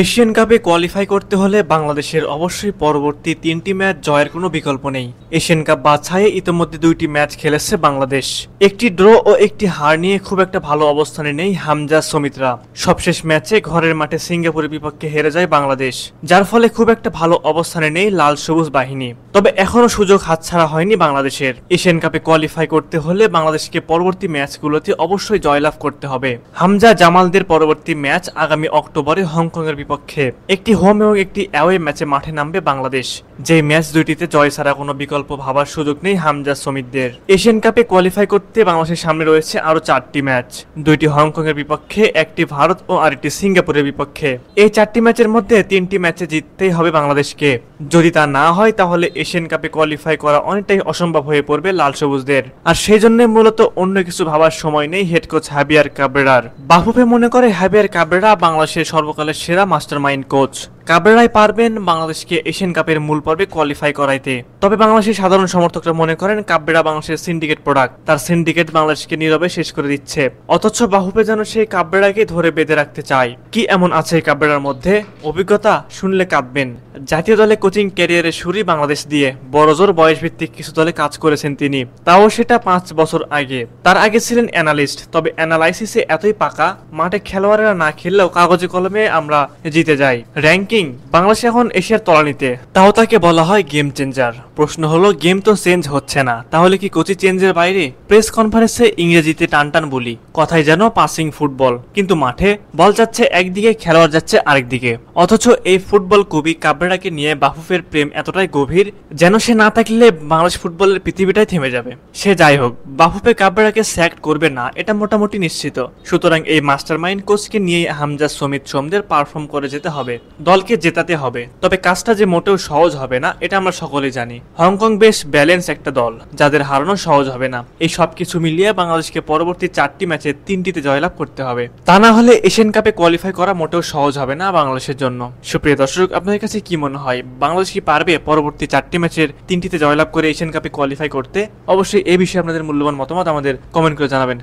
Asian কাপে qualify করতে হলে বাংলাদেশের অবশ্যই পরবর্তী 3টি ম্যাচ জয়ের কোনো বিকল্প নেই। এশিয়ান কাপ বাছাইয়ে ইতিমধ্যে 2টি ম্যাচ খেলেছে বাংলাদেশ। একটি ড্র ও একটি হার নিয়ে খুব একটা ভালো অবস্থানে নেই হামজা সমিতরা। সবশেষ ম্যাচে ঘরের মাঠে সিঙ্গাপুরের বিপক্ষে হেরে যায় বাংলাদেশ, যার ফলে খুব একটা ভালো অবস্থানে নেই লাল সবুজ বাহিনী। তবে এখনো সুযোগ হাতছাড়া হয়নি বাংলাদেশের। এশিয়ান কাপে কোয়ালিফাই করতে হলে বাংলাদেশকে পরবর্তী ম্যাচগুলোতে অবশ্যই জয়লাভ করতে হবে। হামজা জামালদের পরবর্তী ম্যাচ আগামী অক্টোবরে হংকংয়ের বিপক্ষে। একটি হোম এবং একটি অ্যাওয়ে ম্যাচে মাঠে নামবে বাংলাদেশ। যে ম্যাচ দুইটিতে জয় ছাড়া কোনো বিকল্প ভাবার সুযোগ নেই হামজা সমিতদের। এশিয়ান কাপে কোয়ালিফাই করতে বাংলাদেশের সামনে রয়েছে আরো 4টি ম্যাচ, 2টি হংকংয়ের বিপক্ষে, একটি ভারত ও আরেকটি সিঙ্গাপুরের বিপক্ষে। এই 4টি ম্যাচের মধ্যে 3টি ম্যাচে জিততেই হবে বাংলাদেশকে। যদি তা না হয় তাহলে এশিয়ান কাপে কোয়ালিফাই করা অনেকটাই অসম্ভব হয়ে পড়বে লাল সবুজদের। আর সেই জন্য মূলত অন্য কিছু ভাবার সময় নেই হেড কোচ হাবিয়ার কাবরেরার। বাফুফে মনে করে হাবিয়ার কাবরেরা বাংলাদেশের সর্বকালের সেরা মাস্টারমাইন্ড কোচ। কাবরেরাই পারবেন বাংলাদেশকে এশিয়ান কাপের মূল পর্বে কোয়ালিফাই করাইতে। তবে বাংলাদেশের সাধারণ সমর্থকরা মনে করেন কাবরেরা বাংলাদেশের সিন্ডিকেট প্রোডাক্ট, তার সিন্ডিকেট বাংলাদেশকে নীরবে শেষ করে দিচ্ছে। অথচ বাফুফে যেন সেই কাবরেরাকে ধরে বেঁধে রাখতে চায়। কি এমন আছে এই কাবরেরার মধ্যে? অভিজ্ঞতা শুনলে কাঁদবেন। জাতীয় দলে কোচিং ক্যারিয়ারের শুরুই বাংলাদেশ দিয়ে। বড়জোর বয়স ভিত্তিক কিছু দলে কাজ করেছেন তিনি, তাও সেটা 5 বছর আগে। তার আগে ছিলেন অ্যানালিস্ট, তবে অ্যানালাইসিসে এতই পাকা, মাঠে খেলোয়াড়েরা না খেললেও কাগজে কলমে আমরা জিতে যাই। র্যাঙ্কিং বাংলাদেশ এখন এশিয়ার তলানিতে, তাও তাকে বলা হয় গেম চেঞ্জার। প্রশ্ন হলো, গেম তো চেঞ্জ হচ্ছে না, তাহলে কি কোচিং চেঞ্জের বাইরে? প্রেস কনফারেন্সে ইংরেজিতে টানটান বলি, কথাই যেন পাসিং ফুটবল, কিন্তু মাঠে বল যাচ্ছে একদিকে, খেলোয়াড় যাচ্ছে আরেকদিকে। অথচ এই ফুটবল কবি কাবরেরাকে নিয়ে বাফুফের প্রেম এতটাই গভীর যেন সে না থাকলে বাংলাদেশ ফুটবলের পৃথিবীটাই থেমে যাবে। সে যাই হোক, বাফুফে কাবরেরাকে স্যাক্ট করবে না এটা মোটামুটি নিশ্চিত। সুতরাং এই মাস্টারমাইন্ড কোচকে নিয়ে হামজা সমিত সোমদের পারফর্ম করে যেতে হবে, দলকে জেতাতে হবে। তবে কাজটা যে মোটেও সহজ হবে না এটা আমরা সকলেই জানি। হংকং বেশ ব্যালেন্স একটা দল, যাদের হারানো সহজ হবে না। এই সবকিছু মিলিয়ে বাংলাদেশকে পরবর্তী 4টি ম্যাচে 3টিতে জয়লাভ করতে হবে। তা না হলে এশিয়ান কাপে কোয়ালিফাই করা মোটেও সহজ হবে না বাংলাদেশের জন্য। সুপ্রিয় দর্শক, আপনাদের কাছে কি মনে হয়, বাংলাদেশ কি পারবে পরবর্তী 4টি ম্যাচের 3টিতে জয়লাভ করে এশিয়ান কাপে কোয়ালিফাই করতে? অবশ্যই এই বিষয়ে আপনাদের মূল্যবান মতামত আমাদের কমেন্ট করে জানাবেন।